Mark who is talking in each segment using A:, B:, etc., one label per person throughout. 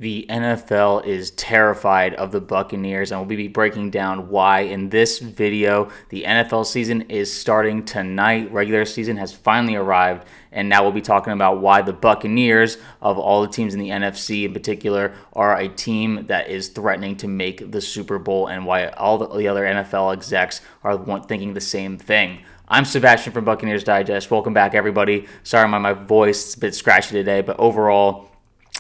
A: The NFL is terrified of the Buccaneers, and we'll be breaking down why in this video. The NFL season is starting tonight. Regular season has finally arrived, and now we'll be talking about why the Buccaneers, of all the teams in the NFC in particular, are a team that is threatening to make the Super Bowl, and why all the other NFL execs are thinking the same thing. I'm Sebastian from Buccaneers Digest. Welcome back, everybody. Sorry, my voice is a bit scratchy today, but overall,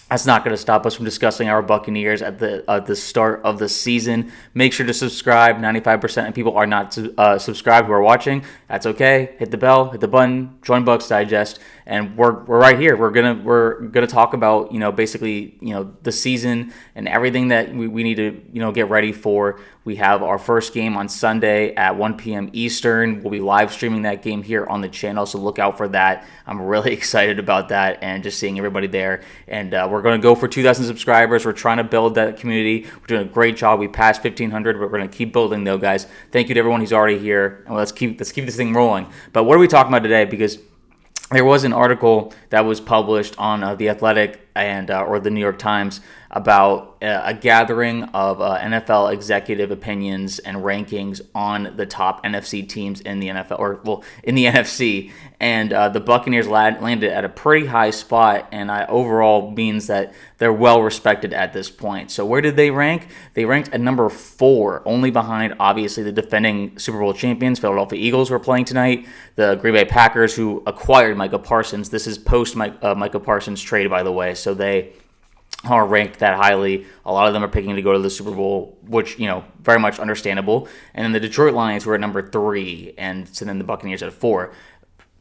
A: that's not going to stop us from discussing our Buccaneers at the start of the season. Make sure to subscribe. 95% of people are not subscribed who are watching. That's okay. Hit the bell, hit the button, join Bucs Digest, and we're right here. We're gonna talk about basically the season and everything that we need to get ready for. We have our first game on Sunday at 1 p.m. Eastern. We'll be live streaming that game here on the channel, so look out for that. I'm really excited about that and just seeing everybody there. And we're going to go for 2,000 subscribers. We're trying to build that community. We're doing a great job. We passed 1,500, but we're going to keep building, though, guys. Thank you to everyone who's already here, and let's keep this thing rolling. But what are we talking about today? Because there was an article that was published on The Athletic and or the New York Times about a gathering of NFL executive opinions and rankings on the top NFC teams in the NFL, in the NFC. And the Buccaneers landed at a pretty high spot, and overall means that they're well respected at this point. So where did they rank? They ranked at number 4, only behind, obviously, the defending Super Bowl champions, Philadelphia Eagles, who are playing tonight, the Green Bay Packers, who acquired Micah Parsons. This is post Micah Parsons trade, by the way, so they are ranked that highly. A lot of them are picking to go to the Super Bowl, which, very much understandable. And then the Detroit Lions were at number 3, and so then the Buccaneers at 4.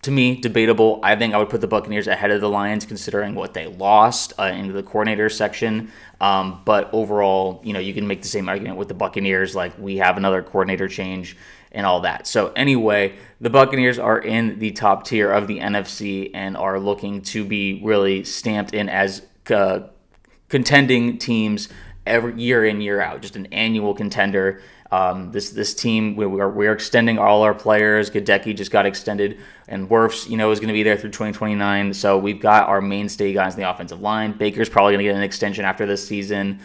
A: To me, debatable. I think I would put the Buccaneers ahead of the Lions, considering what they lost into the coordinator section. But overall, you can make the same argument with the Buccaneers, like we have another coordinator change and all that. So anyway, the Buccaneers are in the top tier of the NFC and are looking to be really stamped in as contending teams every year in, year out, just an annual contender. This team, we're extending all our players. Gadecki just got extended, and Wirfs, is going to be there through 2029. So we've got our mainstay guys in the offensive line. Baker's probably going to get an extension after this season.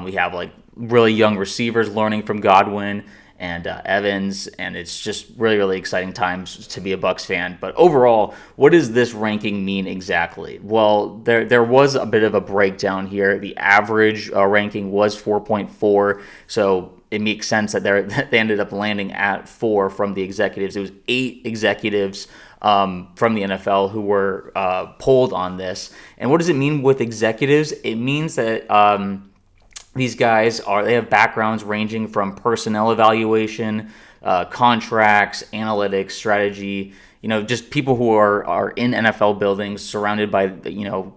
A: We have really young receivers learning from Godwin and Evans, and it's just really, really exciting times to be a Bucs fan. But overall, what does this ranking mean exactly? Well, there was a bit of a breakdown here. The average ranking was 4.4, so it makes sense that they ended up landing at 4 from the executives. It was 8 executives from the NFL who were polled on this. And what does it mean with executives? It means that these guys they have backgrounds ranging from personnel evaluation, contracts, analytics, strategy, just people who are in NFL buildings, surrounded by,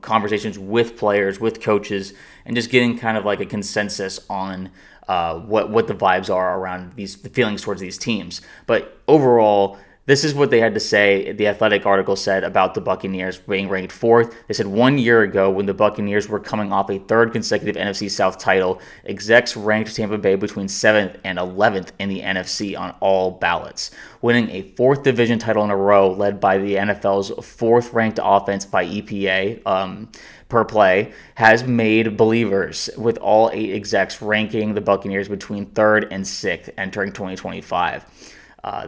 A: conversations with players, with coaches, and just getting kind of like a consensus on what the vibes are around the feelings towards these teams. But overall, this is what they had to say. The Athletic article said about the Buccaneers being ranked 4th. They said 1 year ago, when the Buccaneers were coming off a 3rd consecutive NFC South title, execs ranked Tampa Bay between 7th and 11th in the NFC on all ballots. Winning a 4th division title in a row, led by the NFL's 4th ranked offense by EPA per play, has made believers, with all 8 execs ranking the Buccaneers between 3rd and 6th entering 2025.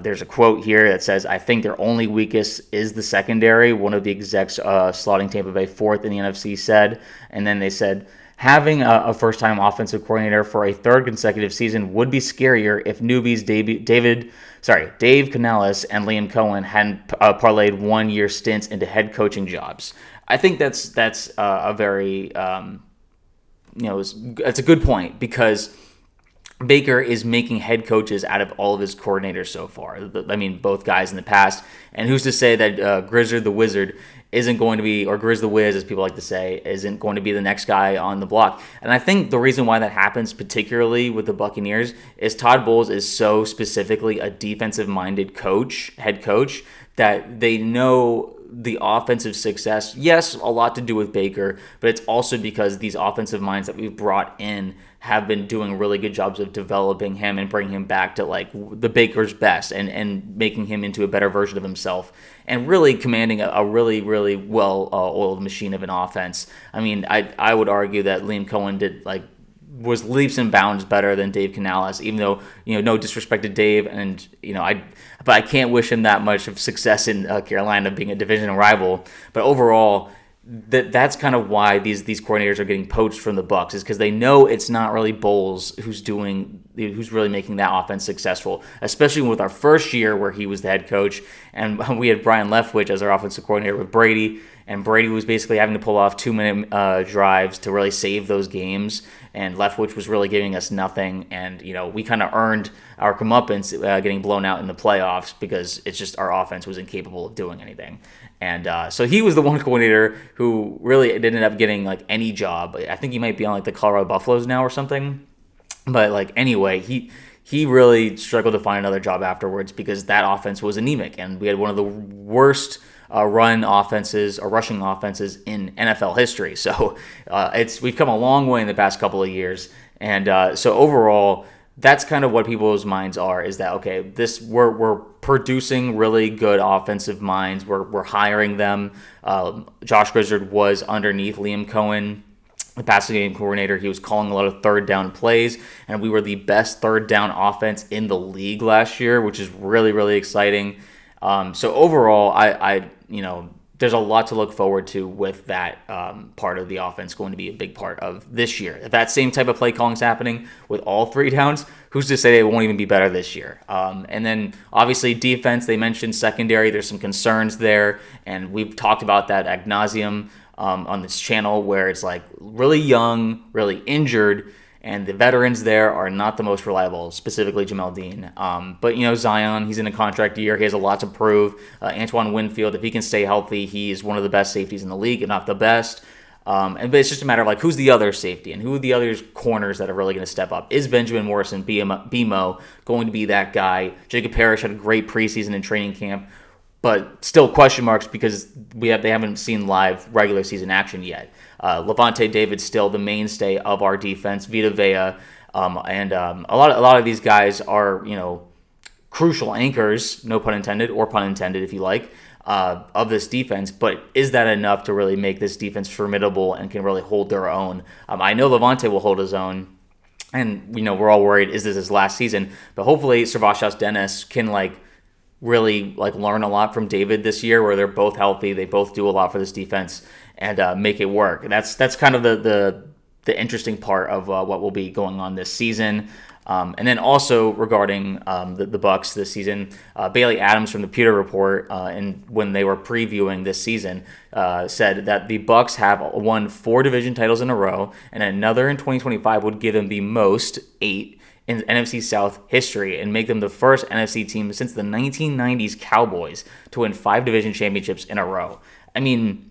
A: There's a quote here that says, "I think their only weakness is the secondary," one of the execs slotting Tampa Bay 4th in the NFC said. And then they said, "Having a first-time offensive coordinator for a 3rd consecutive season would be scarier if newbies Dave Canales and Liam Cohen hadn't parlayed 1-year stints into head coaching jobs." I think that's a very it's a good point, because Baker is making head coaches out of all of his coordinators so far. I mean, both guys in the past. And who's to say that Grizzard the Wizard isn't going to be, or Grizz the Wiz, as people like to say, isn't going to be the next guy on the block. And I think the reason why that happens, particularly with the Buccaneers, is Todd Bowles is so specifically a defensive-minded head coach, that they know the offensive success, yes, a lot to do with Baker, but it's also because these offensive minds that we've brought in have been doing really good jobs of developing him and bringing him back to like the Baker's best and making him into a better version of himself and really commanding a really, really well-oiled machine of an offense. I mean, I would argue that Liam Cohen was leaps and bounds better than Dave Canales, even though, no disrespect to Dave, and, but I can't wish him that much of success in Carolina being a division rival. But overall, that's kind of why these coordinators are getting poached from the Bucs, is because they know it's not really Bowles who's really making that offense successful, especially with our first year where he was the head coach, and we had Brian Leftwich as our offensive coordinator with Brady, and Brady was basically having to pull off 2-minute drives to really save those games, and Leftwich was really giving us nothing, and we kind of earned our comeuppance getting blown out in the playoffs because it's just our offense was incapable of doing anything. And so he was the one coordinator who really didn't end up getting like any job. I think he might be on like the Colorado Buffaloes now or something. But anyway, he really struggled to find another job afterwards because that offense was anemic, and we had one of the worst run offenses or rushing offenses in NFL history. So we've come a long way in the past couple of years, and so overall, that's kind of what people's minds are, is that, okay, we're producing really good offensive minds. We're hiring them. Josh Grizzard was underneath Liam Cohen, the passing game coordinator. He was calling a lot of third down plays, and we were the best third down offense in the league last year, which is really, really exciting. So overall, I there's a lot to look forward to with that part of the offense going to be a big part of this year. If that same type of play calling is happening with all 3 downs, who's to say they won't even be better this year? And then obviously defense, they mentioned secondary. There's some concerns there, and we've talked about that ad nauseum on this channel, where it's like really young, really injured, and the veterans there are not the most reliable, specifically Jamel Dean. But, Zion, he's in a contract year. He has a lot to prove. Antoine Winfield, if he can stay healthy, he is one of the best safeties in the league, if not the best. But it's just a matter of, who's the other safety and who are the other corners that are really going to step up? Is Benjamin Morrison, BMO, going to be that guy? Jacob Parrish had a great preseason and training camp, but still question marks because they haven't seen live regular season action yet. Lavonte David still the mainstay of our defense. Vita Vea, and a lot of these guys are crucial anchors, no pun intended, or pun intended if you like, of this defense. But is that enough to really make this defense formidable and can really hold their own? I know Lavonte will hold his own, and we're all worried, is this his last season? But hopefully Servacius Dennis can really learn a lot from David this year, where they're both healthy, they both do a lot for this defense, and make it work. And that's kind of the interesting part of what will be going on this season. And then also regarding the Bucs this season, Bailey Adams from the Pewter Report, and when they were previewing this season, said that the Bucs have won 4 division titles in a row, and another in 2025 would give them the most, 8, in NFC South history, and make them the first NFC team since the 1990s Cowboys to win 5 division championships in a row. I mean,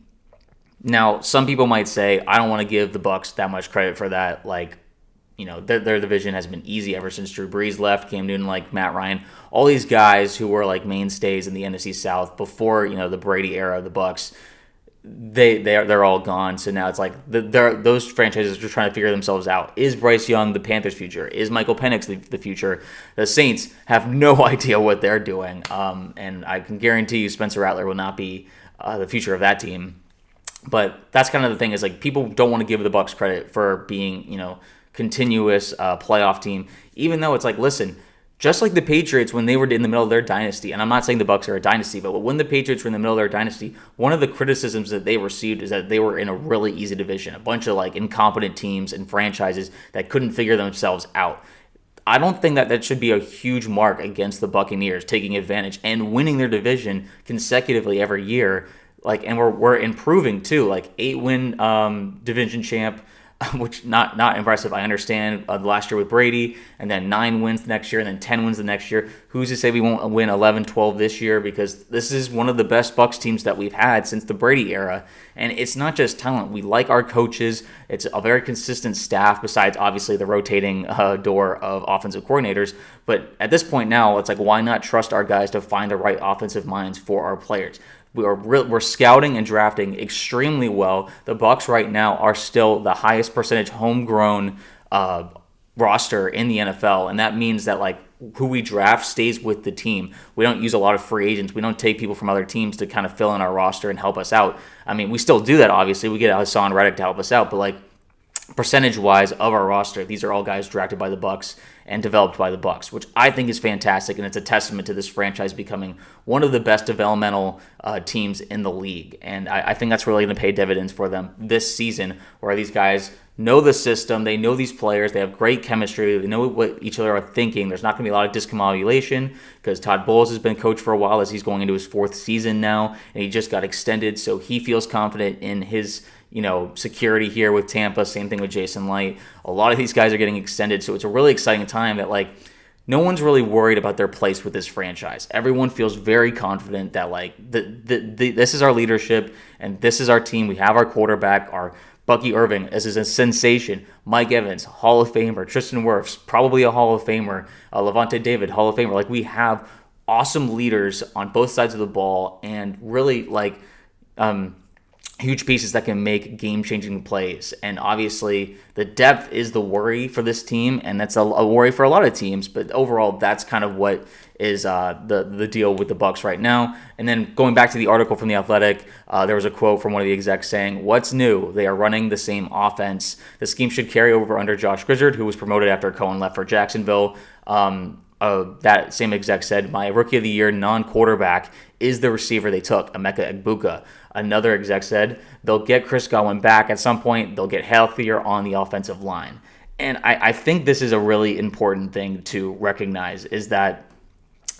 A: now some people might say, I don't want to give the Bucs that much credit for that. Their division has been easy ever since Drew Brees left, Cam Newton, Matt Ryan, all these guys who were mainstays in the NFC South before the Brady era of the Bucs. They're all gone. So now it's those franchises are trying to figure themselves out. Is Bryce Young the Panthers' future? Is Michael Penix the future? The Saints have no idea what they're doing, and I can guarantee you Spencer Rattler will not be the future of that team. But that's kind of the thing, is people don't want to give the Bucs credit for being continuous playoff team, even though it's listen, just like the Patriots when they were in the middle of their dynasty, and I'm not saying the Bucs are a dynasty, but when the Patriots were in the middle of their dynasty, one of the criticisms that they received is that they were in a really easy division, a bunch of incompetent teams and franchises that couldn't figure themselves out. I don't think that should be a huge mark against the Buccaneers taking advantage and winning their division consecutively every year. And we're improving too, 8-win division champ, which not impressive. I understand last year with Brady, and then 9 wins the next year, and then 10 wins the next year. Who's to say we won't win 11, 12 this year? Because this is one of the best Bucs teams that we've had since the Brady era. And it's not just talent. We like our coaches. It's a very consistent staff, besides obviously the rotating door of offensive coordinators. But at this point now, it's like, why not trust our guys to find the right offensive minds for our players? We're scouting and drafting extremely well. The Bucs right now are still the highest percentage homegrown roster in the NFL, and that means that like who we draft stays with the team. We don't use a lot of free agents. We don't take people from other teams to kind of fill in our roster and help us out. I mean, we still do that, obviously. We get Hassan Reddick to help us out, but like percentage-wise of our roster, these are all guys drafted by the Bucs and developed by the Bucs, which I think is fantastic, and it's a testament to this franchise becoming one of the best developmental teams in the league. And I think that's really going to pay dividends for them this season, where these guys know the system, they know these players, they have great chemistry, they know what each other are thinking. There's not going to be a lot of discombobulation because Todd Bowles has been coach for a while, as he's going into his 4th season now, and he just got extended, so he feels confident in his security here with Tampa. Same thing with Jason Licht. A lot of these guys are getting extended, so it's a really exciting time that like no one's really worried about their place with this franchise. Everyone feels very confident that like this is our leadership and this is our team. We have our quarterback, our Bucky Irving, this is a sensation. Mike Evans, Hall of Famer. Tristan Wirfs, probably a Hall of Famer. Lavonte David, Hall of Famer. Like, we have awesome leaders on both sides of the ball, and really like huge pieces that can make game-changing plays. And obviously, the depth is the worry for this team, and that's a worry for a lot of teams. But overall, that's kind of what is the deal with the Bucs right now. And then going back to the article from The Athletic, there was a quote from one of the execs saying, "What's new? They are running the same offense. The scheme should carry over under Josh Grizzard, who was promoted after Cohen left for Jacksonville." That same exec said, "My rookie of the year non-quarterback is the receiver they took, Emeka Egbuka." Another exec said, "They'll get Chris Godwin back at some point. They'll get healthier on the offensive line." And I think this is a really important thing to recognize, is that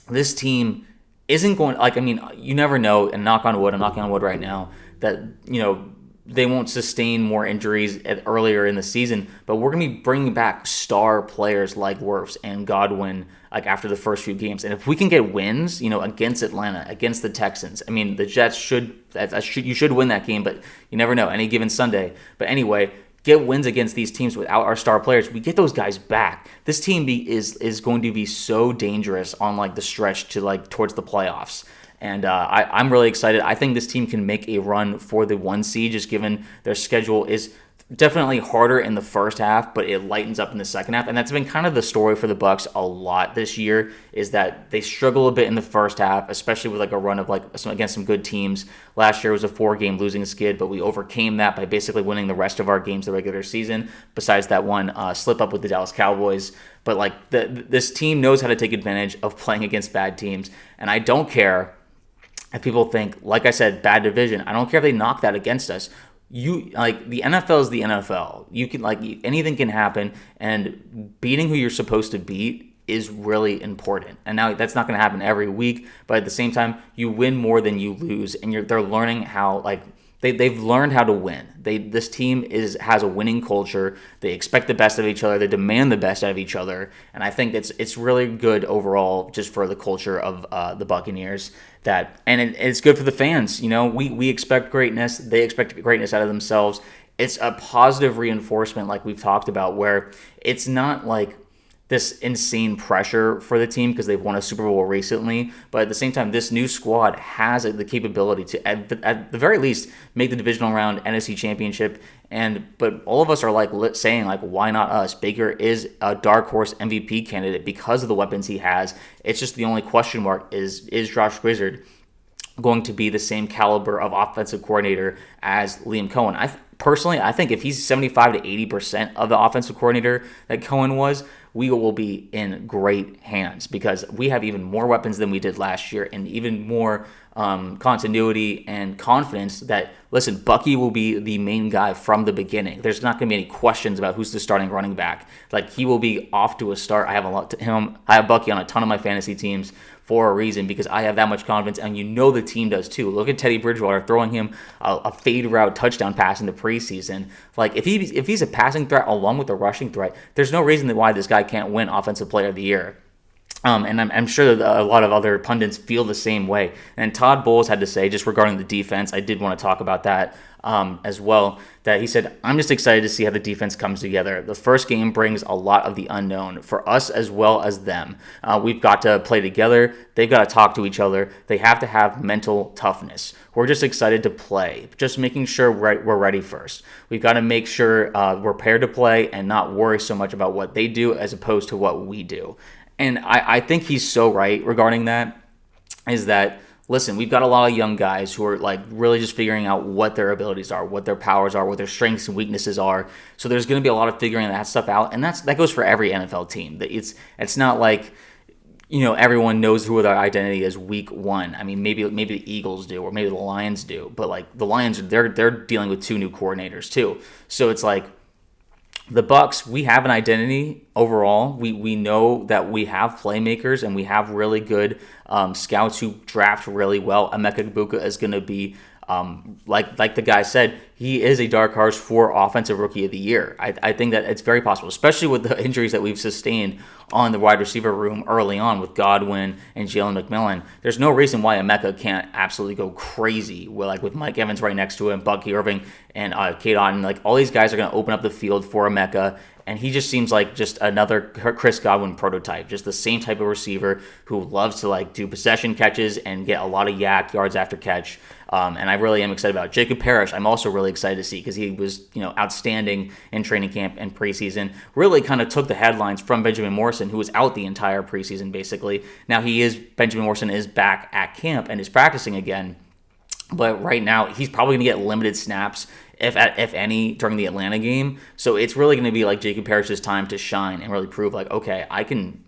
A: this team isn't going, like, I mean, you never know, and knock on wood, I'm knocking on wood right now, that, they won't sustain more injuries earlier in the season, but we're going to be bringing back star players like Wirfs and Godwin like after the first few games. And if we can get wins, against Atlanta, against the Texans, I mean, the Jets you should win that game, but you never know, any given Sunday. But anyway, get wins against these teams without our star players. We get those guys back. This team is going to be so dangerous on like the stretch to like towards the playoffs. And I'm really excited. I think this team can make a run for the 1 seed, just given their schedule is definitely harder in the first half, but it lightens up in the second half. And that's been kind of the story for the Bucs a lot this year, is that they struggle a bit in the first half, especially with like a run of like against some good teams. Last year was a 4-game losing skid, but we overcame that by basically winning the rest of our games the regular season, besides that one slip up with the Dallas Cowboys. But like this team knows how to take advantage of playing against bad teams. And I don't care if people think, like I said, bad division. I don't care if they knock that against us. The NFL is the NFL. You can anything can happen, and beating who you're supposed to beat is really important. And now that's not going to happen every week, but at the same time, you win more than you lose, and they're learning how they've learned how to win. This team has a winning culture. They expect the best of each other. They demand the best out of each other, and I think it's really good overall, just for the culture of the Buccaneers. It's good for the fans. We expect greatness. They expect greatness out of themselves. It's a positive reinforcement, like we've talked about, where it's not like this insane pressure for the team because they've won a Super Bowl recently, but at the same time, this new squad has the capability to, at the very least, make the divisional round, NFC Championship. But all of us are saying why not us? Baker is a dark horse MVP candidate because of the weapons he has. It's just the only question mark is Josh Grizzard going to be the same caliber of offensive coordinator as Liam Cohen? I think if he's 75 to 80% of the offensive coordinator that Cohen was, we will be in great hands, because we have even more weapons than we did last year, and even more continuity and confidence that, listen, Bucky will be the main guy from the beginning. There's not going to be any questions about who's the starting running back. Like, he will be off to a start. I have Bucky on a ton of my fantasy teams for a reason, because I have that much confidence, and the team does too. Look at Teddy Bridgewater throwing him a fade route touchdown pass in the preseason. Like, if he's a passing threat along with a rushing threat, there's no reason why this guy can't win Offensive Player of the Year. And I'm sure that a lot of other pundits feel the same way. And Todd Bowles had to say, just regarding the defense, I did want to talk about that as well, that he said, I'm just excited to see how the defense comes together. The first game brings a lot of the unknown for us as well as them. We've got to play together. They've got to talk to each other. They have to have mental toughness. We're just excited to play, just making sure we're ready first. We've got to make sure we're prepared to play and not worry so much about what they do as opposed to what we do. And I think he's so right regarding that, is that, listen, we've got a lot of young guys who are like really just figuring out what their abilities are, what their powers are, what their strengths and weaknesses are. So there's going to be a lot of figuring that stuff out. And that goes for every NFL team. It's not like, everyone knows who their identity is week one. I mean, maybe the Eagles do, or maybe the Lions do. But like the Lions, they're dealing with 2 new coordinators too. So it's like, the Bucs, we have an identity overall. We know that we have playmakers, and we have really good scouts who draft really well. Emeka Egbuka is going to be, like the guy said, he is a dark horse for Offensive Rookie of the Year. I think that it's very possible, especially with the injuries that we've sustained on the wide receiver room early on with Godwin and Jalen McMillan. There's no reason why Emeka can't absolutely go crazy with Mike Evans right next to him, Bucky Irving, and Cade Otton. Like, all these guys are going to open up the field for Emeka. And he just seems like just another Chris Godwin prototype, just the same type of receiver who loves to do possession catches and get a lot of yards after catch. And I really am excited about it. Jacob Parrish, I'm also really excited to see, because he was outstanding in training camp and preseason. Really kind of took the headlines from Benjamin Morrison, who was out the entire preseason basically. Now Benjamin Morrison is back at camp and is practicing again. But right now, he's probably going to get limited snaps, if any, during the Atlanta game. So it's really going to be like Jacob Parrish's time to shine and really prove, okay, I can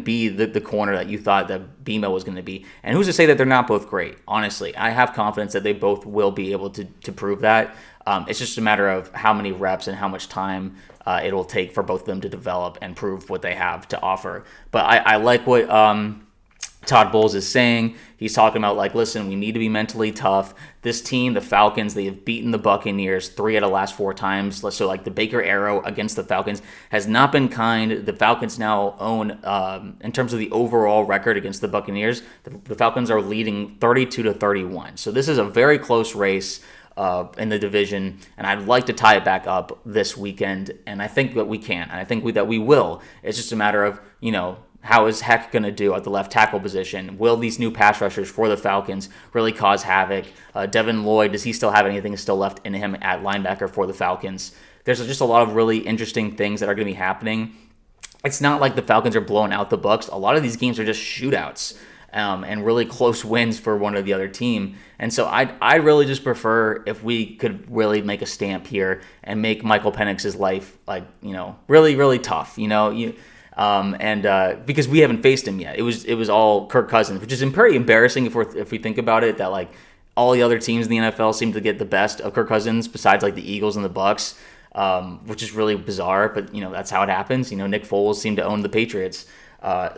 A: be the corner that you thought that BMO was going to be. And who's to say that they're not both great? Honestly, I have confidence that they both will be able to prove that. It's just a matter of how many reps and how much time it will take for both of them to develop and prove what they have to offer. But I like what Todd Bowles is saying. He's talking about, listen, we need to be mentally tough. This team, the Falcons, they have beaten the Buccaneers 3 out of the last 4 times. So, the Baker arrow against the Falcons has not been kind. The Falcons now own, in terms of the overall record against the Buccaneers, the Falcons are leading 32-31. So this is a very close race in the division, and I'd like to tie it back up this weekend, and I think that we can, and I think that we will. It's just a matter of, how is Heck going to do at the left tackle position? Will these new pass rushers for the Falcons really cause havoc? Devin Lloyd, does he still have anything still left in him at linebacker for the Falcons? There's just a lot of really interesting things that are going to be happening. It's not like the Falcons are blowing out the Bucs. A lot of these games are just shootouts and really close wins for one or the other team. And so I'd really just prefer if we could really make a stamp here and make Michael Penix's life really, really tough. Because we haven't faced him yet. It was all Kirk Cousins, which is pretty embarrassing if we think about it, that all the other teams in the NFL seem to get the best of Kirk Cousins besides the Eagles and the Bucs, which is really bizarre, but that's how it happens. Nick Foles seemed to own the Patriots.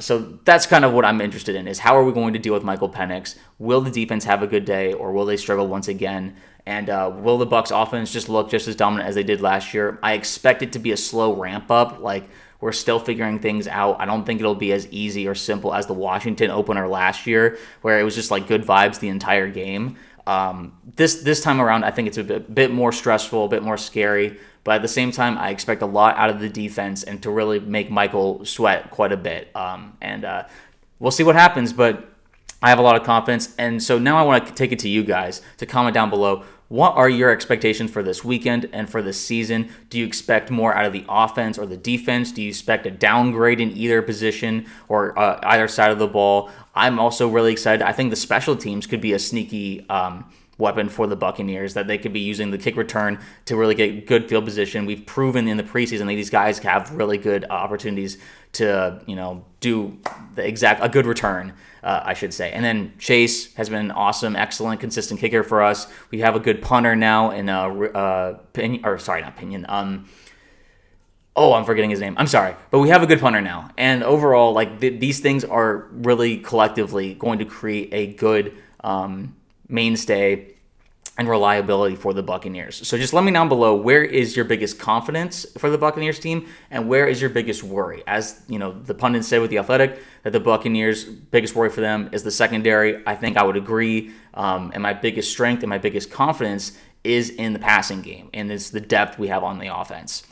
A: So that's kind of what I'm interested in, is how are we going to deal with Michael Penix? Will the defense have a good day, or will they struggle once again? And will the Bucs offense just look just as dominant as they did last year? I expect it to be a slow ramp up. We're still figuring things out. I don't think it'll be as easy or simple as the Washington opener last year, where it was just good vibes the entire game. This time around, I think it's a bit more stressful, a bit more scary. But at the same time, I expect a lot out of the defense and to really make Michael sweat quite a bit. We'll see what happens, but I have a lot of confidence. And so now I want to take it to you guys to comment down below. What are your expectations for this weekend and for this season? Do you expect more out of the offense or the defense? Do you expect a downgrade in either position or either side of the ball? I'm also really excited. I think the special teams could be a sneaky weapon for the Buccaneers, that they could be using the kick return to really get good field position. We've proven in the preseason that these guys have really good opportunities to, do a good return, I should say. And then Chase has been an awesome, excellent, consistent kicker for us. We have a good punter now in Pinion. Oh, I'm forgetting his name. I'm sorry. But we have a good punter now. And overall, these things are really collectively going to create a good mainstay and reliability for the Buccaneers. So just let me know below, where is your biggest confidence for the Buccaneers team, and where is your biggest worry? As the pundits said with The Athletic, that the Buccaneers' biggest worry for them is the secondary. I think I would agree. And my biggest strength and my biggest confidence is in the passing game, and it's the depth we have on the offense.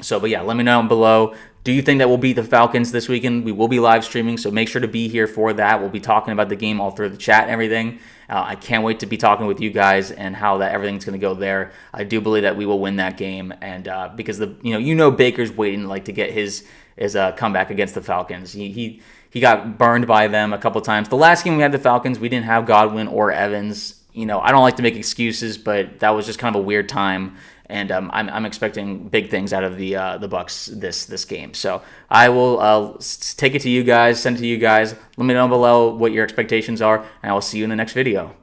A: So, but yeah, let me know below. Do you think that we'll beat the Falcons this weekend? We will be live streaming, so make sure to be here for that. We'll be talking about the game all through the chat and everything. I can't wait to be talking with you guys and how that everything's going to go there. I do believe that we will win that game, and because Baker's waiting to get his comeback against the Falcons. He got burned by them a couple times. The last game we had the Falcons, we didn't have Godwin or Evans. I don't like to make excuses, but that was just kind of a weird time. And I'm expecting big things out of the Bucs this game. So I will take it to you guys, send it to you guys. Let me know below what your expectations are, and I will see you in the next video.